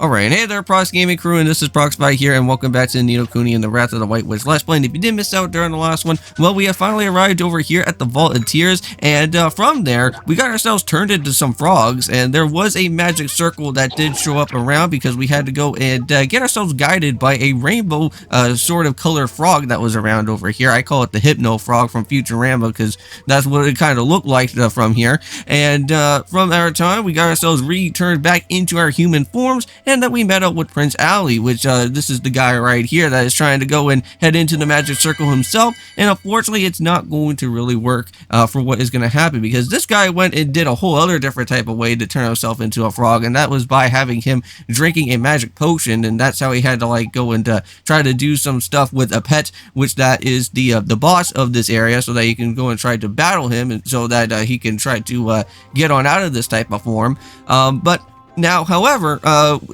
Alright, hey there, Prox Gaming Crew, and this is Proxify here, and welcome back to the Ni No Kuni and the Wrath of the White Witch Let's Play. And if you did miss out during the last one, well, we have finally arrived over here at the Vault of Tears, and from there, we got ourselves turned into some frogs, and there was a magic circle that did show up around because we had to go and get ourselves guided by a rainbow sort of color frog that was around over here. I call it the Hypno Frog from Futurama because that's what it kind of looked like from here. And from our time, we got ourselves returned back into our human forms, and then we met up with Prince Ali, which this is the guy right here that is trying to go and head into the magic circle himself, and unfortunately it's not going to really work for what is going to happen, because this guy went and did a whole other different type of way to turn himself into a frog, and that was by having him drinking a magic potion, and that's how he had to like go and try to do some stuff with Apep, which that is the boss of this area, so that you can go and try to battle him, and so that he can try to get on out of this type of form. But now, however,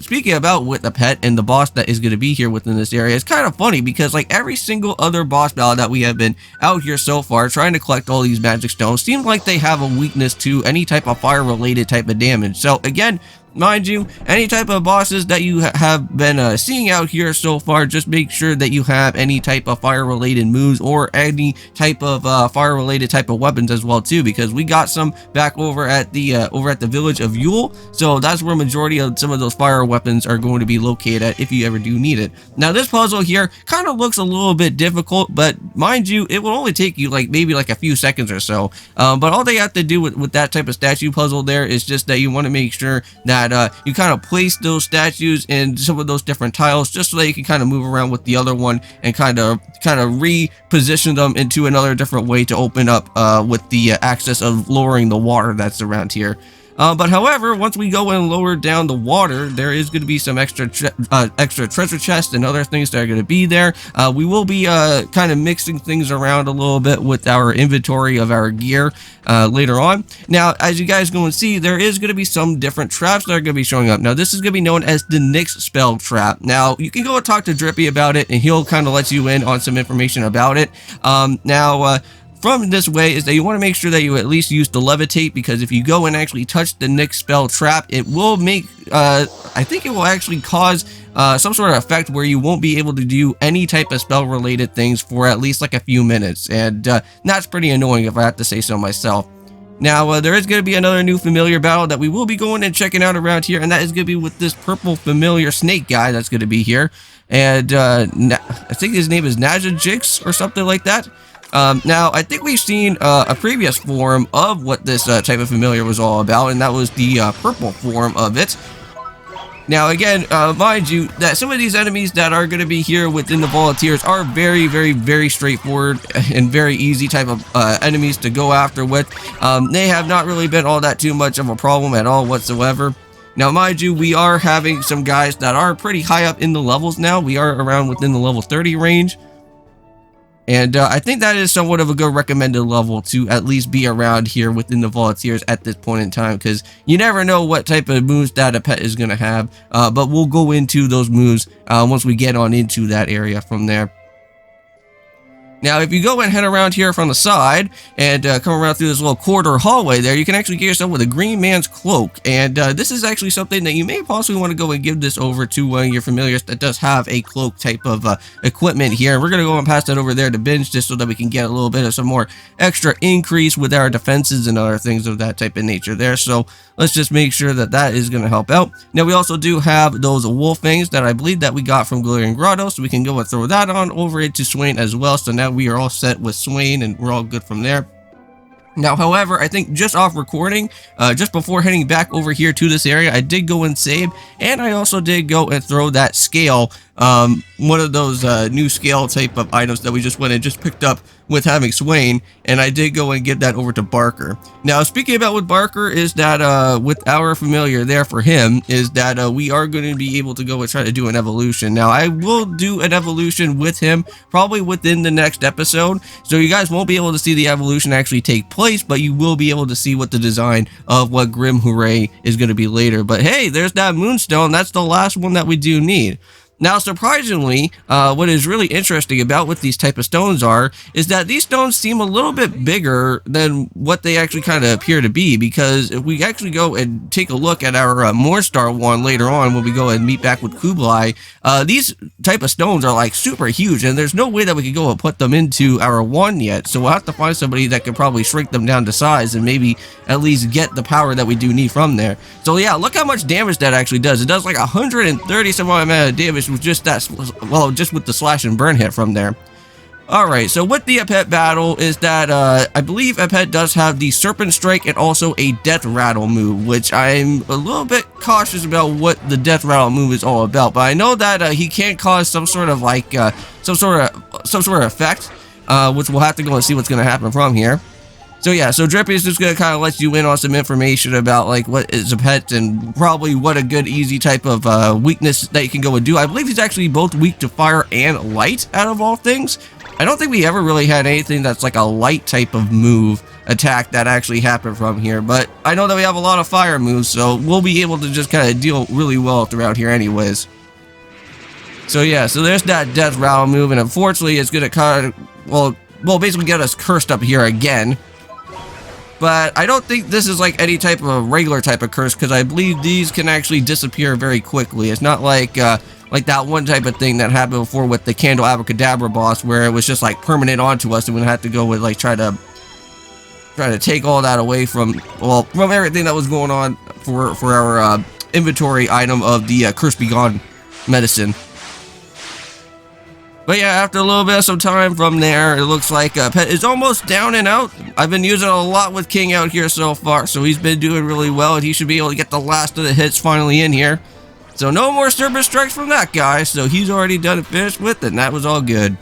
speaking about with the pet and the boss that is going to be here within this area, it's kind of funny because like every single other boss battle that we have been out here so far trying to collect all these magic stones seems like they have a weakness to any type of fire related type of damage. So again, mind you, any type of bosses that you have been seeing out here so far, just make sure that you have any type of fire related moves or any type of fire related type of weapons as well too, because we got some back over at the village of Yule, so that's where majority of some of those fire weapons are going to be located at if you ever do need it. Now this puzzle here kind of looks a little bit difficult, but mind you, it will only take you like maybe like a few seconds or so, but all they have to do with that type of statue puzzle there is just that you want to make sure that you kind of place those statues in some of those different tiles just so that you can kind of move around with the other one and kind of reposition them into another different way to open up with the access of lowering the water that's around here. But however, once we go and lower down the water, there is going to be some extra treasure chests and other things that are going to be there. We will be kind of mixing things around a little bit with our inventory of our gear later on. Now, as you guys go and see, there is going to be some different traps that are going to be showing up. Now, this is going to be known as the Nyx spell trap. Now, you can go and talk to Drippy about it, and he'll kind of let you in on some information about it. From this way is that you want to make sure that you at least use the levitate, because if you go and actually touch the Nyx spell trap, it will make, I think it will actually cause some sort of effect where you won't be able to do any type of spell related things for at least like a few minutes, and that's pretty annoying if I have to say so myself. Now, there is going to be another new familiar battle that we will be going and checking out around here, and that is going to be with this purple familiar snake guy that's going to be here, and I think his name is Najajix or something like that. Now, I think we've seen a previous form of what this type of familiar was all about, and that was the purple form of it. Now, again, mind you, that some of these enemies that are going to be here within the volunteers are very, very, very straightforward and very easy type of enemies to go after with. They have not really been all that too much of a problem at all whatsoever. Now, mind you, we are having some guys that are pretty high up in the levels now. We are around within the level 30 range. And I think that is somewhat of a good recommended level to at least be around here within the volunteers at this point in time, because you never know what type of moves that a pet is going to have, but we'll go into those moves once we get on into that area from there. Now, if you go and head around here from the side and come around through this little corridor hallway there, you can actually get yourself with a green man's cloak. And this is actually something that you may possibly want to go and give this over to one of your familiars that does have a cloak type of equipment here. And we're going to go and pass that over there to Binge just so that we can get a little bit of some more extra increase with our defenses and other things of that type of nature there. So let's just make sure that that is going to help out. Now, we also do have those wolf fangs that I believe that we got from Galarian Grotto, so we can go and throw that on over into Swain as well. So now we are all set with Swain and we're all good from there. Now, however, I think just off recording, just before heading back over here to this area, I did go and save, and I also did go and throw that scale, one of those new scale type of items that we just went and just picked up with having Swain, and I did go and give that over to Barker. Now, speaking about with Barker is that with our familiar there for him is that we are going to be able to go and try to do an evolution. Now, I will do an evolution with him probably within the next episode, so you guys won't be able to see the evolution actually take place, but you will be able to see what the design of what Grim Hooray is going to be later. But hey, there's that Moonstone. That's the last one that we do need. Now, surprisingly, what is really interesting about what these type of stones is that these stones seem a little bit bigger than what they actually kind of appear to be, because if we actually go and take a look at our Moorstar one later on when we go and meet back with Kublai, these type of stones are like super huge, and there's no way that we could go and put them into our one yet, so we'll have to find somebody that could probably shrink them down to size and maybe at least get the power that we do need from there. So yeah, look how much damage that actually does. It does like 130 some amount of damage with just that, well, just with the slash and burn hit from there. Alright, so with the Apep battle is that, I believe Apep does have the Serpent Strike and also a Death Rattle move, which I'm a little bit cautious about what the Death Rattle move is all about, but I know that, he can cause some sort of, like, some sort of effect, which we'll have to go and see what's going to happen from here. So yeah, so Drippy is just going to kind of let you in on some information about like what is a pet and probably what a good easy type of weakness that you can go and do. I believe he's actually both weak to fire and light out of all things. I don't think we ever really had anything that's like a light type of move attack that actually happened from here, but I know that we have a lot of fire moves, so we'll be able to just kind of deal really well throughout here anyways. So yeah, so there's that Death Rattle move, and unfortunately it's going to kind of, well, basically get us cursed up here again. But I don't think this is like any type of a regular type of curse, because I believe these can actually disappear very quickly. It's not like that one type of thing that happened before with the Candle Abracadabra boss, where it was just like permanent onto us, and we had to go with like try to take all that away from everything that was going on for our inventory item of the Curse Begone medicine. But yeah, after a little bit of some time from there, it looks like Pet is almost down and out. I've been using a lot with King out here so far, so he's been doing really well, and he should be able to get the last of the hits finally in here. So no more Serpent Strikes from that guy, so he's already done and finished with it, and that was all good.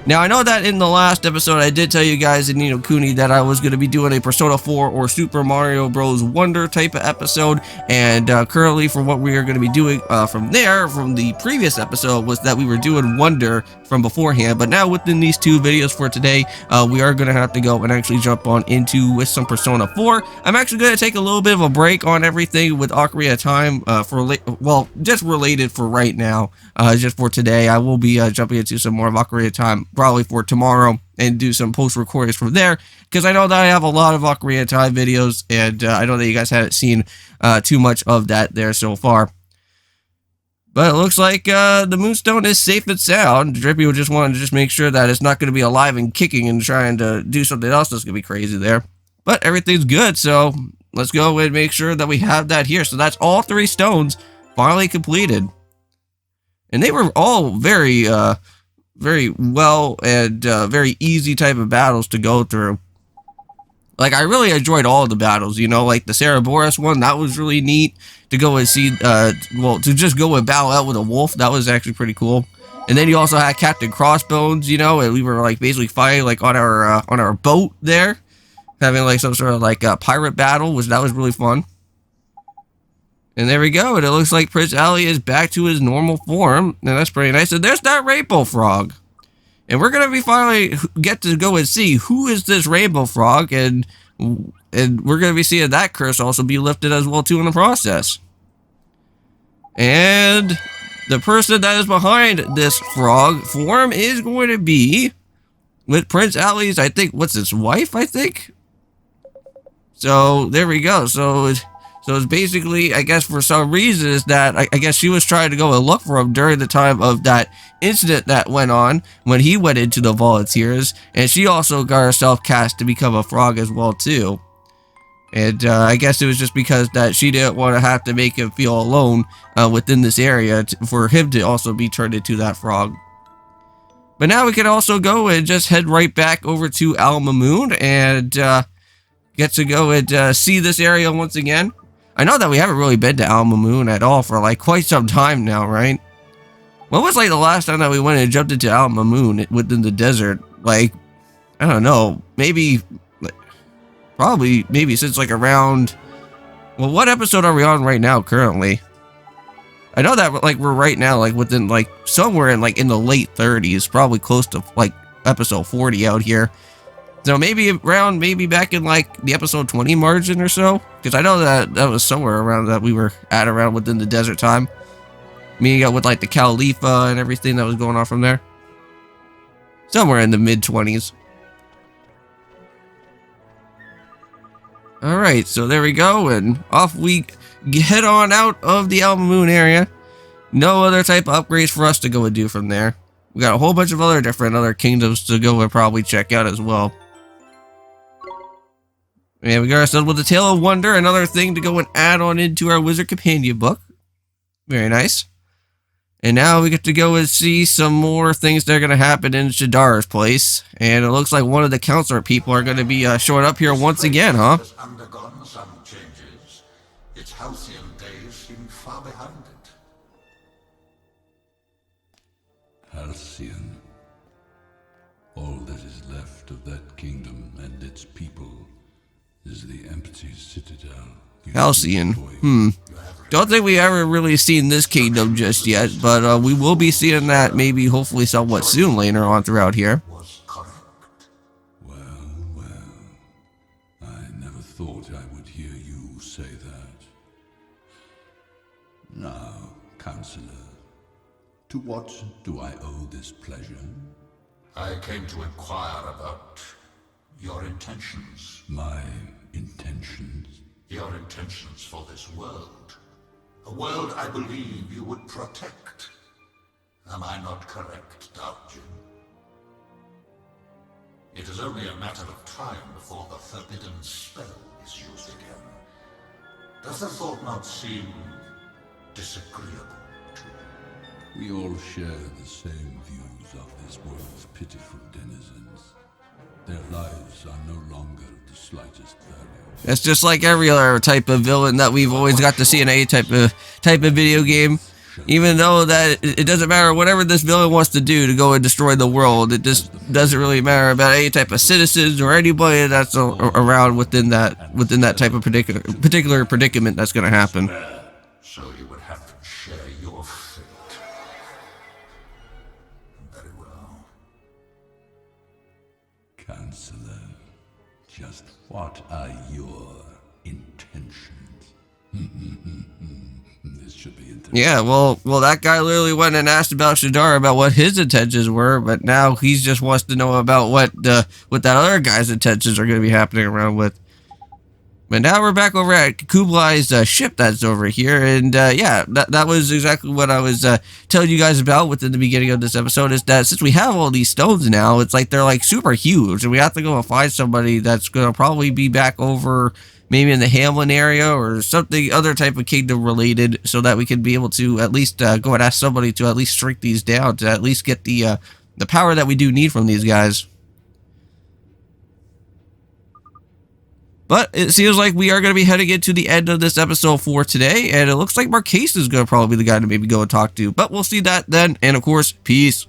Now, I know that in the last episode, I did tell you guys in Ni No Kuni that I was going to be doing a Persona 4 or Super Mario Bros. Wonder type of episode, and currently for what we are going to be doing from the previous episode, was that we were doing Wonder from beforehand, but now within these two videos for today, we are going to have to go and actually jump on into with some Persona 4. I'm actually going to take a little bit of a break on everything with Ocarina of Time, just related for right now, just for today. I will be jumping into some more of Ocarina of Time probably for tomorrow and do some post recordings from there, because I know that I have a lot of Ocarina of Time videos, and I know that you guys haven't seen too much of that there so far. But it looks like the Moonstone is safe and sound. Drippy will just want to just make sure that it's not going to be alive and kicking and trying to do something else that's going to be crazy there. But everything's good, so let's go and make sure that we have that here. So that's all 3 stones finally completed. And they were all very well and very easy type of battles to go through. Like, I really enjoyed all of the battles, you know, like the Cerberus one, that was really neat to go and see, to just go and battle out with a wolf, that was actually pretty cool. And then you also had Captain Crossbones, you know, and we were, like, basically fighting, like, on our boat there, having, like, some sort of, like, pirate battle, which that was really fun. And there we go, and it looks like Prince Ali is back to his normal form, and that's pretty nice. And there's that Rainbow Frog. And we're going to be finally get to go and see who is this Rainbow Frog, and we're going to be seeing that curse also be lifted as well, too, in the process. And the person that is behind this frog form is going to be with Prince Ali's, I think, what's his wife, I think? So, there we go. So it's basically, I guess for some reason, is that I guess she was trying to go and look for him during the time of that incident that went on when he went into the volunteers, and she also got herself cast to become a frog as well too. And I guess it was just because that she didn't want to have to make him feel alone within this area for him to also be turned into that frog. But now we can also go and just head right back over to Alma Moon and get to go and see this area once again. I know that we haven't really been to Alma Moon at all for like quite some time now, right? When was like the last time that we went and jumped into Alma Moon within the desert? Like, I don't know, maybe since like around, well, what episode are we on right now currently? I know that like we're right now like within like somewhere in like in the late 30s, probably close to like episode 40 out here. So maybe back in like the episode 20 margin or so, because I know that was somewhere around that we were at around within the desert time. Meeting up with like the Khalifa and everything that was going on from there. Somewhere in the mid-20s. Alright, so there we go, and off we head on out of the Alma Moon area. No other type of upgrades for us to go and do from there. We got a whole bunch of other kingdoms to go and probably check out as well. And we got ourselves with the Tale of Wonder, another thing to go and add on into our Wizard Companion book. Very nice. And now we get to go and see some more things that are going to happen in Shadar's place. And it looks like one of the counselor people are going to be showing up here once again, huh? Has undergone some changes. Its halcyon days seem far behind it. Halcyon. All that is left of that kingdom and its people is the empty citadel. Halcyon. Don't think we ever really seen this kingdom just yet, but we will be seeing that maybe hopefully somewhat soon later on throughout here. Was correct. Well, I never thought I would hear you say that. Now, Counselor, to what do I owe this pleasure? I came to inquire about your intentions. My intentions? Your intentions for this world. A world I believe you would protect. Am I not correct, Darkjin? It is only a matter of time before the forbidden spell is used again. Does the thought not seem disagreeable to you? We all share the same views of this world's pitiful denizens. Their lives are no longer of the slightest value. It's just like every other type of villain that we've always got to see in any type of video game. Even though that it doesn't matter whatever this villain wants to do to go and destroy the world, it just doesn't really matter about any type of citizens or anybody that's around within that type of particular predicament that's going to happen. So you would have to share your fate. Very well. Counselor, just what are your intentions? This should be interesting. Yeah, well, that guy literally went and asked about Shadar about what his intentions were, but now he just wants to know about what that other guy's intentions are going to be happening around with. But now we're back over at Kublai's ship that's over here, and yeah, that was exactly what I was telling you guys about within the beginning of this episode, is that since we have all these stones now, it's like they're like super huge, and we have to go and find somebody that's going to probably be back over maybe in the Hamlin area or something other type of kingdom related, so that we can be able to at least go and ask somebody to at least shrink these down to at least get the power that we do need from these guys. But it seems like we are going to be heading into the end of this episode for today, and it looks like Marquise is going to probably be the guy to maybe go and talk to. But we'll see that then, and of course, peace.